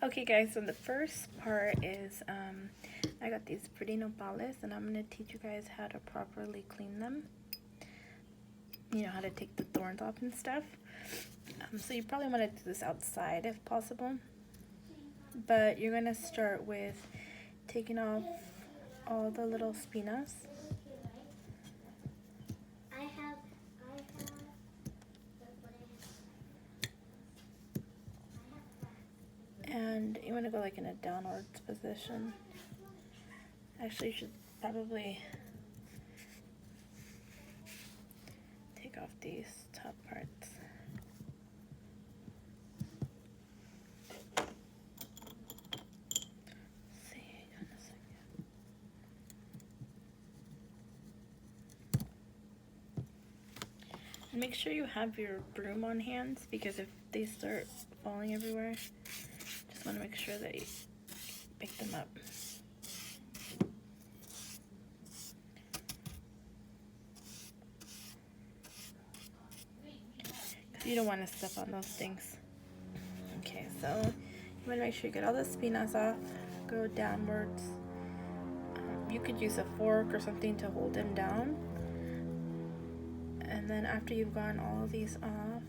Okay guys, so the first part is I got these pretty nopales and I'm going to teach you guys how to properly clean them. You know, how to take the thorns off and stuff. So you probably want to do this outside if possible. But you're going to start with taking off all the little spinas. And you want to go like in a downwards position. Actually, you should probably take off these top parts. And make sure you have your broom on hand, because if they start falling everywhere, just want to make sure that you pick them up. You don't want to step on those things. Okay, so you want to make sure you get all the spinas off, go downwards. You could use a fork or something to hold them down. And then after you've gotten all of these off,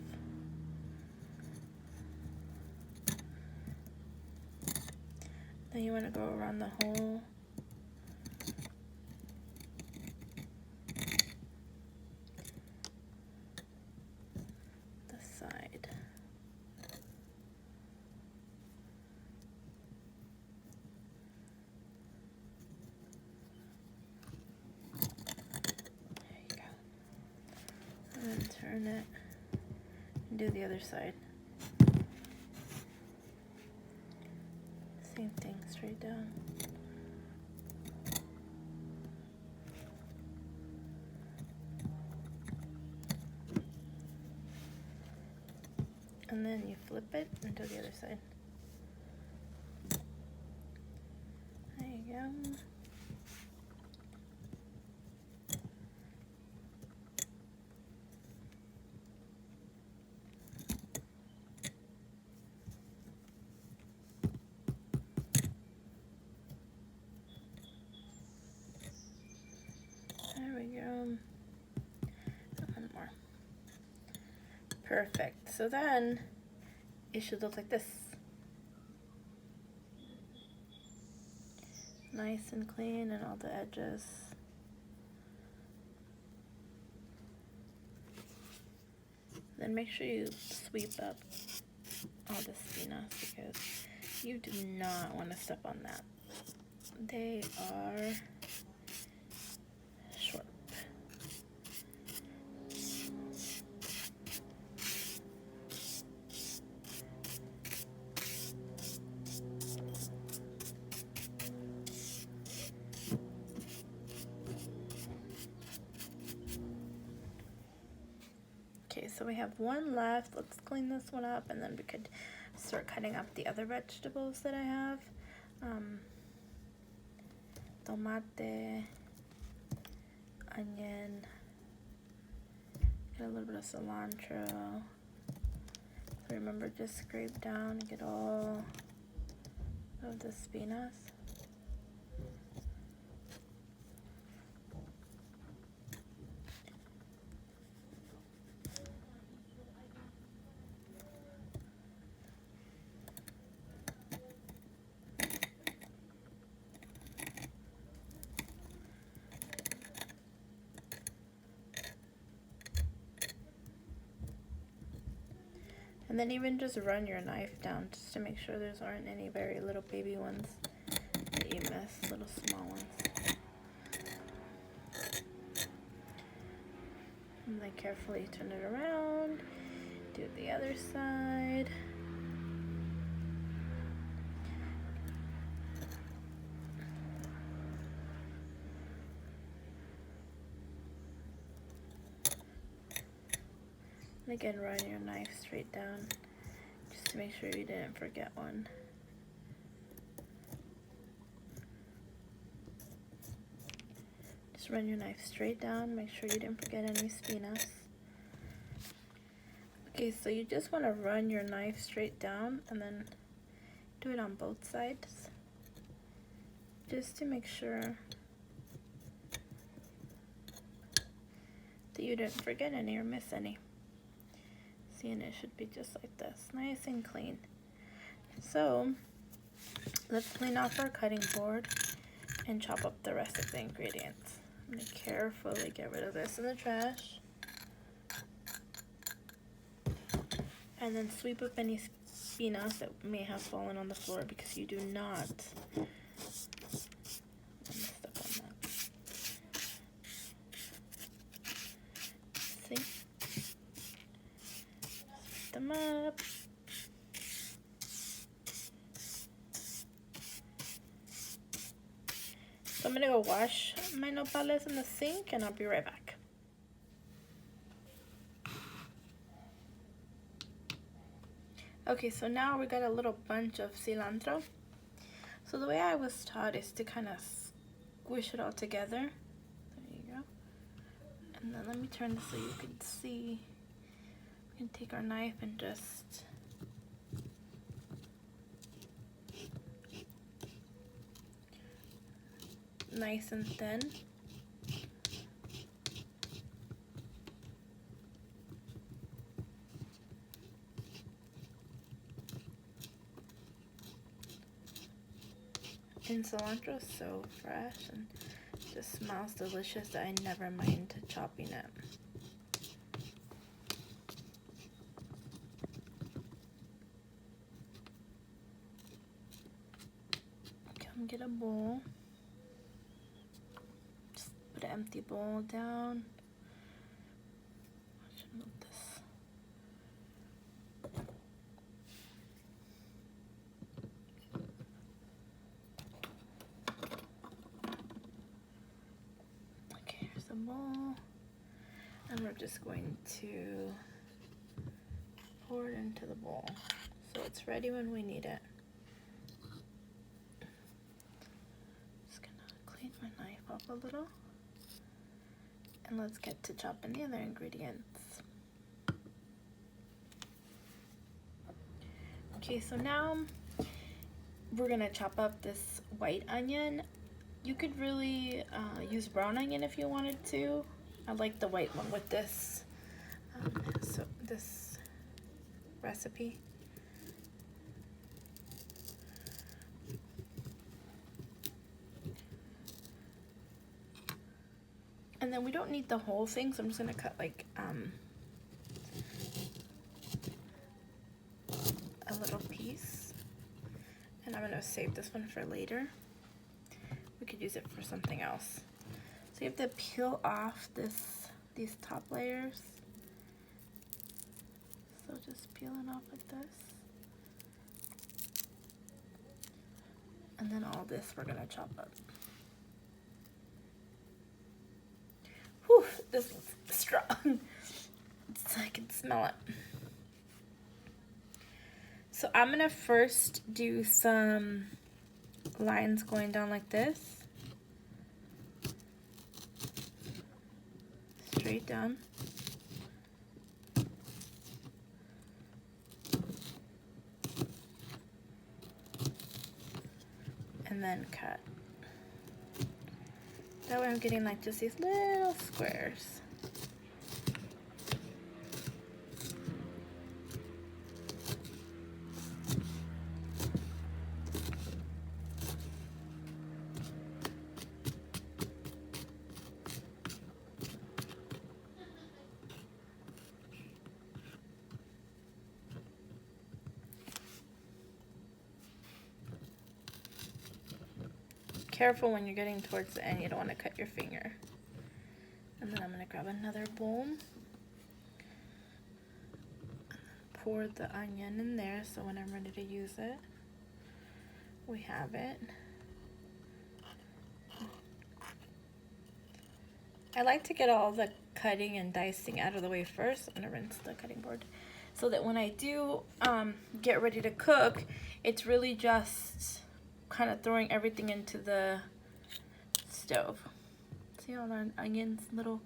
then you want to go around the whole side. There you go. And then turn it and do the other side. Same thing, straight down. And then you flip it and do the other side. There you go. There we go. One more. Perfect. So then it should look like this. Nice and clean and all the edges. Then make sure you sweep up all the spinas, because you do not want to step on that. They are sharp. Okay, so we have one left. Let's clean this one up, and then we could start cutting up the other vegetables that I have. Tomate, onion, get a little bit of cilantro. So remember, just scrape down and get all of the spinas. And then even just run your knife down just to make sure there aren't any very little baby ones that you miss, little small ones. And then carefully turn it around, do the other side. And again, run your knife straight down just to make sure you didn't forget one. Just run your knife straight down, make sure you didn't forget any spinas. Okay, so you just want to run your knife straight down, and then Do it on both sides, just to make sure that you didn't forget any or miss any. See, and it should be just like this, nice and clean. So let's clean off our cutting board and chop up the rest of the ingredients. I'm going to carefully get rid of this in the trash. And then sweep up any espinas that may have fallen on the floor, because you do not want to step on that. See? Sweep them up. So I'm gonna go wash my nopales in the sink, and I'll be right back. Okay, so now we got a little bunch of cilantro. So the way I was taught is to kind of squish it all together. There you go. And then let me turn this so you can see. We can take our knife and just nice and thin. And cilantro is so fresh and just smells delicious that I never mind chopping it. Come get a bowl. Just put an empty bowl down. I should move this. Okay, here's the bowl. And we're just going to pour it into the bowl so it's ready when we need it. Clean my knife up a little, and let's get to chopping the other ingredients. Okay, so now we're gonna chop up this white onion. You could really use brown onion if you wanted to. I like the white one with this this recipe. And then we don't need the whole thing, so I'm just gonna cut like a little piece. And I'm gonna save this one for later. We could use it for something else. So you have to peel off these top layers. So just peel it off like this. And then all this we're gonna chop up. Whew, this one's strong. I can smell it. So I'm gonna first do some lines going down like this. Straight down. And then cut. That way I'm getting like just these little squares. Careful when you're getting towards the end, you don't want to cut your finger. And then I'm going to grab another bowl. Pour the onion in there so when I'm ready to use it, we have it. I like to get all the cutting and dicing out of the way first. I'm going to rinse the cutting board so that when I do get ready to cook, it's really just kind of throwing everything into the stove. See all the onions, little,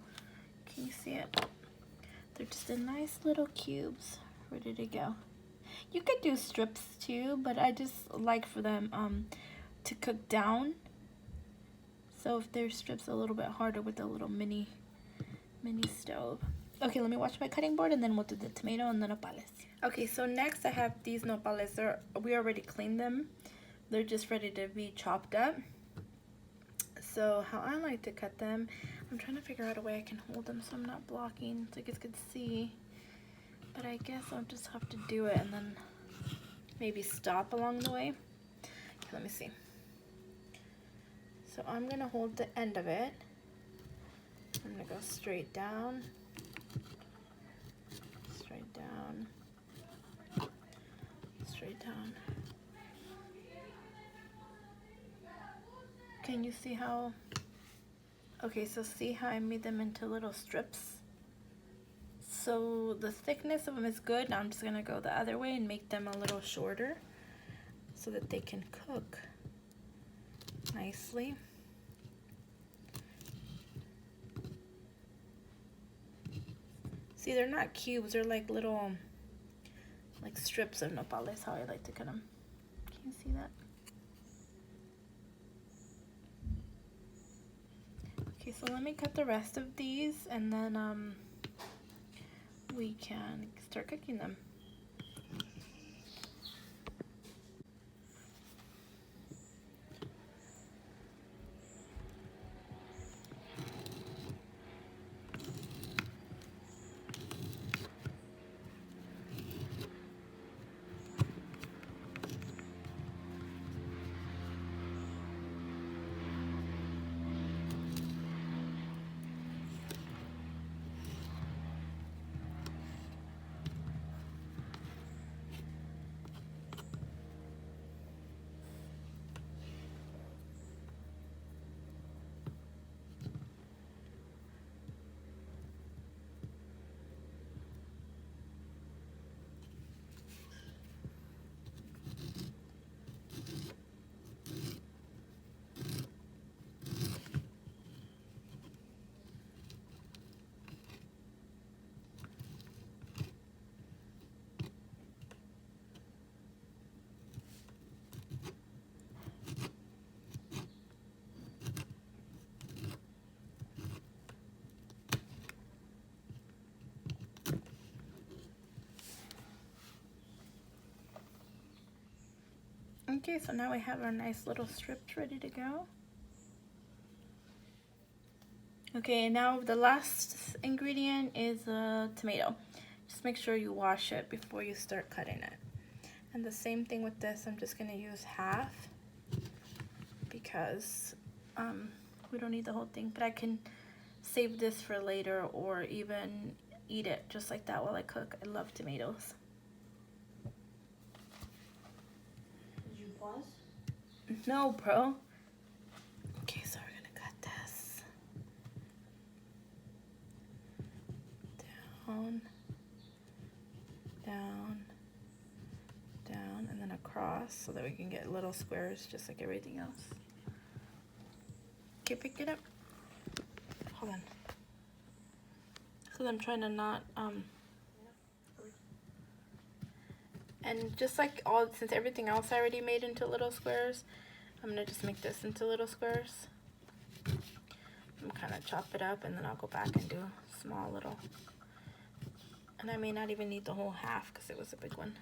can you see it? They're just in nice little cubes, ready to go. You could do strips too, but I just like for them to cook down. So if there's strips, a little bit harder with a little mini stove. Okay, let me watch my cutting board and then we'll do the tomato and the nopales. Okay, so next I have these nopales. We already cleaned them. They're just ready to be chopped up. So how I like to cut them, I'm trying to figure out a way I can hold them so I'm not blocking so you guys could see. But I guess I'll just have to do it and then maybe stop along the way. Okay, let me see. So I'm gonna hold the end of it. I'm gonna go straight down, straight down, straight down. Can you see how? Okay, so see how I made them into little strips? So the thickness of them is good. Now I'm just gonna go the other way and make them a little shorter so that they can cook nicely. See, they're not cubes, they're like little, like strips of nopales, how I like to cut them. Can you see that? Okay, so let me cut the rest of these and then we can start cooking them. Okay, so now we have our nice little strips ready to go. Okay, now the last ingredient is a tomato. Just make sure you wash it before you start cutting it. And the same thing with this, I'm just gonna use half because we don't need the whole thing, but I can save this for later or even eat it just like that while I cook. I love tomatoes. Did you pause? No, bro. Okay, so we're gonna cut this down, down, down, and then across so that we can get little squares just like everything else. Okay, pick it up. Hold on. Because I'm trying to not, and just like since everything else I already made into little squares, I'm gonna just make this into little squares. I'm kind of chop it up and then I'll go back and do small little. And I may not even need the whole half because it was a big one.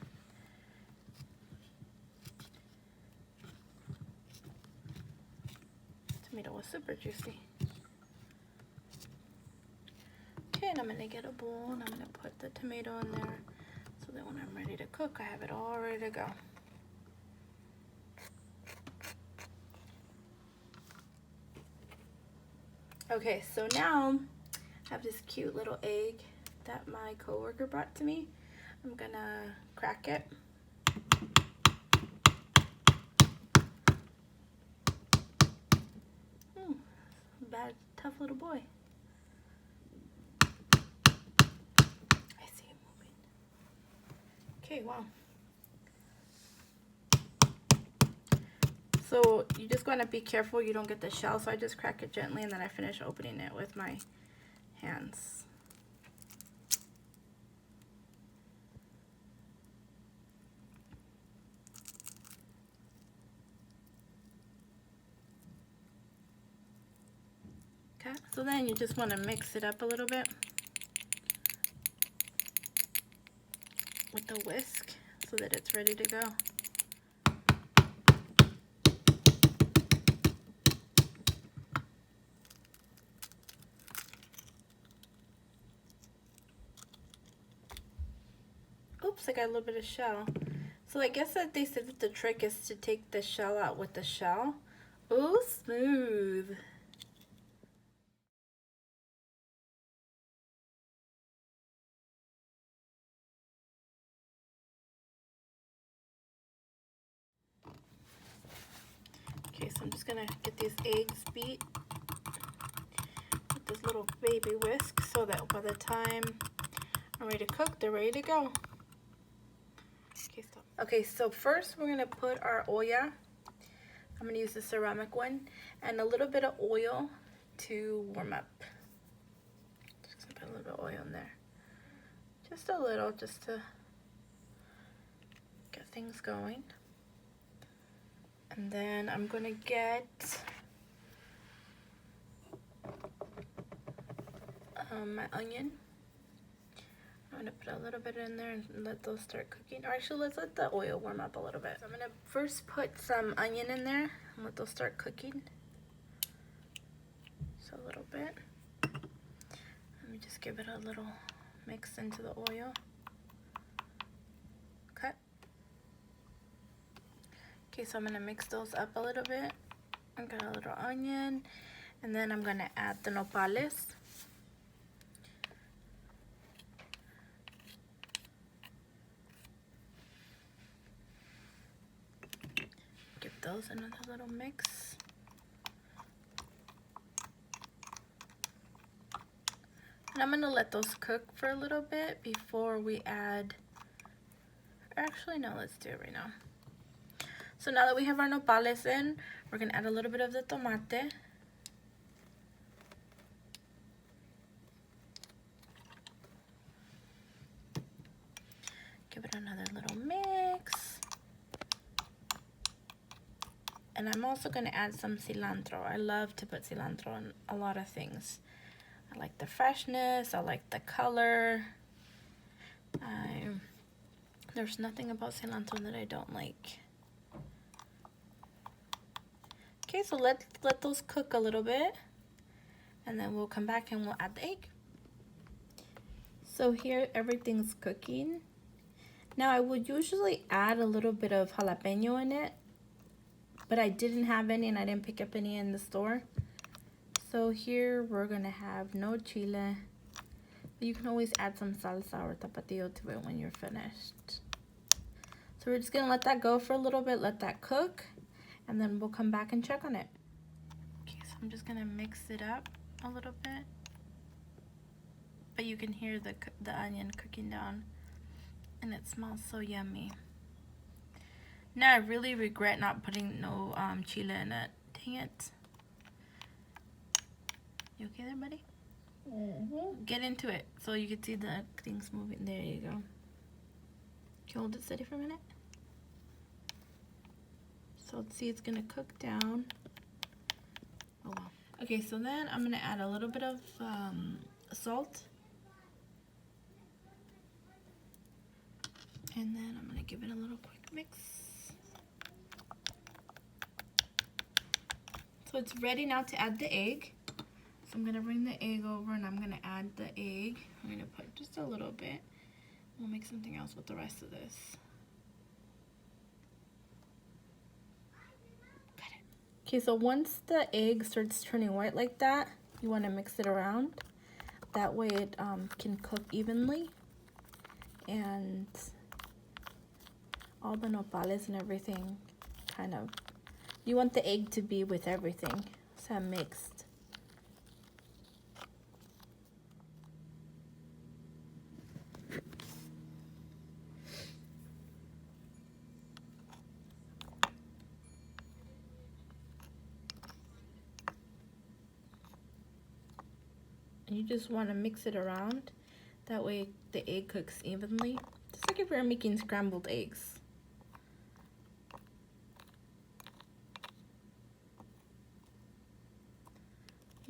Tomato was super juicy. Okay, and I'm gonna get a bowl and I'm gonna put the tomato in there so that when I'm ready to cook, I have it all ready to go. Okay, so now I have this cute little egg that my coworker brought to me. I'm gonna crack it. Bad, tough little boy. I see him moving. Okay, wow. So you just want to be careful you don't get the shell, so I just crack it gently and then I finish opening it with my hands. that. So then you just want to mix it up a little bit with the whisk so that it's ready to go. Oops, I got a little bit of shell. So I guess that they said that the trick is to take the shell out with the shell. Ooh, smooth. Okay, so I'm just gonna get these eggs beat with this little baby whisk so that by the time I'm ready to cook, they're ready to go. Okay, stop. Okay, so first we're gonna put our olla. I'm gonna use the ceramic one and a little bit of oil to warm up. Just gonna put a little bit of oil in there. Just a little, just to get things going. And then I'm gonna get my onion. I'm gonna put a little bit in there and let those start cooking. Or actually, let's let the oil warm up a little bit. So I'm gonna first put some onion in there and let those start cooking. Just a little bit. Let me just give it a little mix into the oil. Okay. Okay, so I'm gonna mix those up a little bit. I've got a little onion, and then I'm gonna add the nopales. Give those another little mix. And I'm gonna let those cook for a little bit before we add, actually no, let's do it right now. So now that we have our nopales in, we're gonna add a little bit of the tomate. Give it another little mix. And I'm also gonna add some cilantro. I love to put cilantro on a lot of things. I like the freshness, I like the color. There's nothing about cilantro that I don't like. Okay, so let those cook a little bit, and then we'll come back and we'll add the egg. So here everything's cooking. Now I would usually add a little bit of jalapeno in it, but I didn't have any and I didn't pick up any in the store. So here we're gonna have no chile. But you can always add some salsa or tapatio to it when you're finished. So we're just gonna let that go for a little bit, let that cook, and then we'll come back and check on it. Okay, so I'm just gonna mix it up a little bit. But you can hear the onion cooking down, and it smells so yummy. Now I really regret not putting no chile in it. Dang it. You okay there, buddy? Mm-hmm. Get into it so you can see the things moving. There you go. Can you hold it steady for a minute? So let's see, it's gonna cook down. Oh wow. Okay, so then I'm gonna add a little bit of salt. And then I'm gonna give it a little quick mix. So it's ready now to add the egg. So I'm gonna bring the egg over and I'm gonna add the egg. I'm gonna put just a little bit. We'll make something else with the rest of this. Got it. Okay, so once the egg starts turning white like that, you wanna mix it around. That way it can cook evenly. And all the nopales and everything kind of, you want the egg to be with everything, so mixed. And you just want to mix it around, that way the egg cooks evenly, just like if you're making scrambled eggs.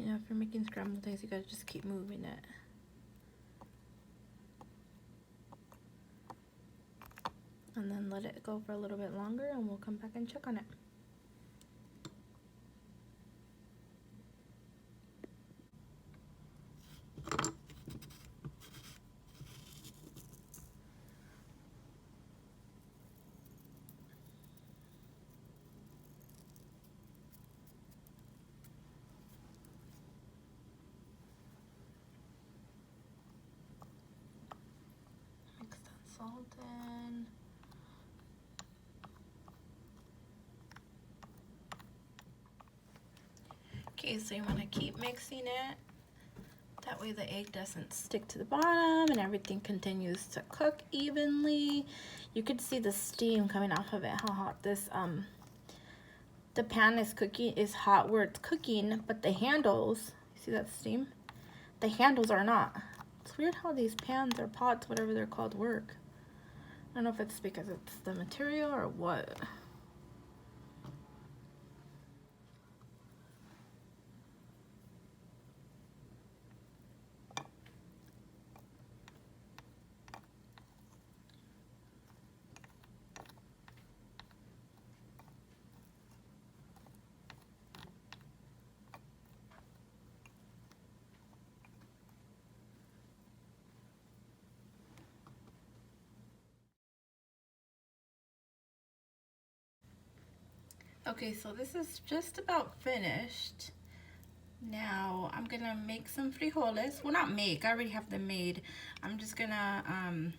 You know, if you're making scrambled eggs, you gotta just keep moving it. And then let it go for a little bit longer and we'll come back and check on it. Mix that salt in. Okay, so you want to keep mixing it. That way the egg doesn't stick to the bottom and everything continues to cook evenly. You could see the steam coming off of it, how hot this the pan is hot where it's cooking, but the handles, see that steam? The handles are not. It's weird how these pans or pots, whatever they're called, work. I don't know if it's because it's the material or what. Okay, so this is just about finished. Now I'm gonna make some frijoles. Well, not make, I already have them made. I'm just gonna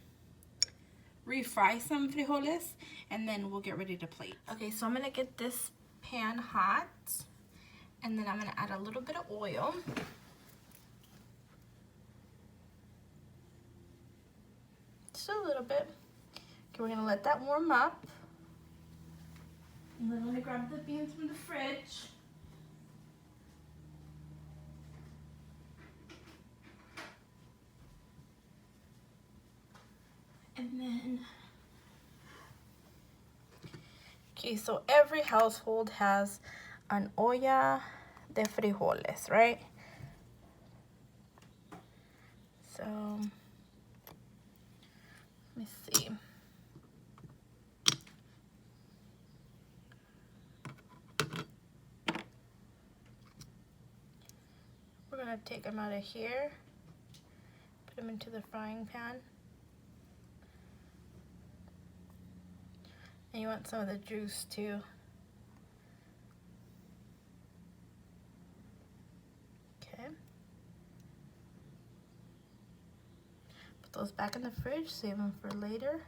refry some frijoles and then we'll get ready to plate. Okay, so I'm gonna get this pan hot and then I'm gonna add a little bit of oil. Just a little bit. Okay, we're gonna let that warm up. And then let me grab the beans from the fridge. And then, okay, so every household has an olla de frijoles, right? So, let me see. We're gonna take them out of here, put them into the frying pan. And you want some of the juice too. Okay. Put those back in the fridge, save them for later.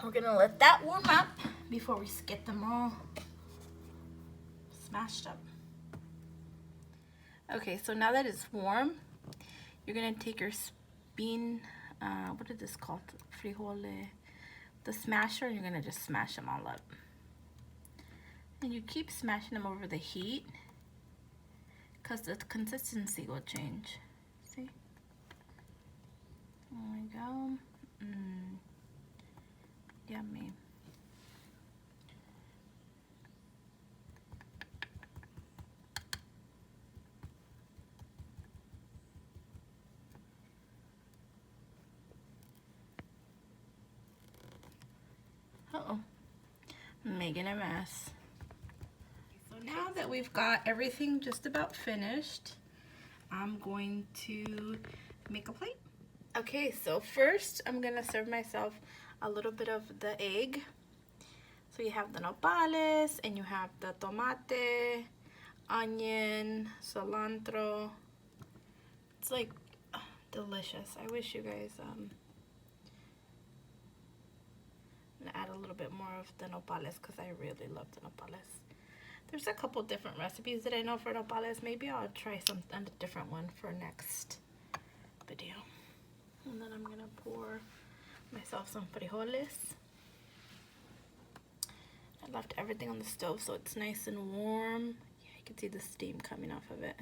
We're gonna let that warm up before we get them all smashed up. Okay, so now that it's warm, you're gonna take your bean, what is this called? Frijole, the smasher, and you're gonna just smash them all up. And you keep smashing them over the heat because the consistency will change. See? There we go. Yummy. Uh-oh, I'm making a mess. So now that we've got everything just about finished, I'm going to make a plate. Okay, so first I'm gonna serve myself a little bit of the egg. So you have the nopales and you have the tomate, onion, cilantro. It's like delicious. I wish you guys I'm gonna add a little bit more of the nopales because I really love the nopales. There's a couple different recipes that I know for nopales. Maybe I'll try a different one for next video. And then I'm gonna pour myself some frijoles. I left everything on the stove so it's nice and warm. Yeah, you can see the steam coming off of it.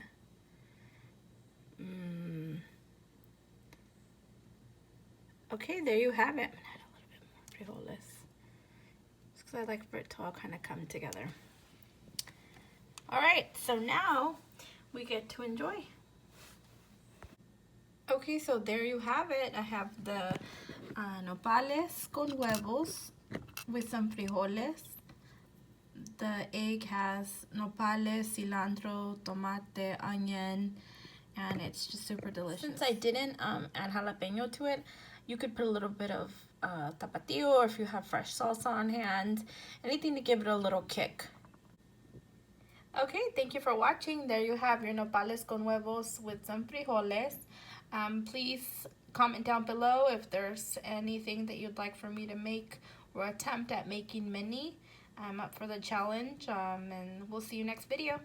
Okay, there you have it. I'm gonna add a little bit more frijoles. Just because I like for it to all kind of come together. All right, so now we get to enjoy. Okay, so there you have it. I have the nopales con huevos with some frijoles. The egg has nopales, cilantro, tomate, onion, and it's just super delicious. Since I didn't add jalapeno to it, you could put a little bit of tapatio, or if you have fresh salsa on hand, anything to give it a little kick. Okay, thank you for watching. There you have your nopales con huevos with some frijoles. Please comment down below if there's anything that you'd like for me to make or attempt at making mini. I'm up for the challenge, and we'll see you next video.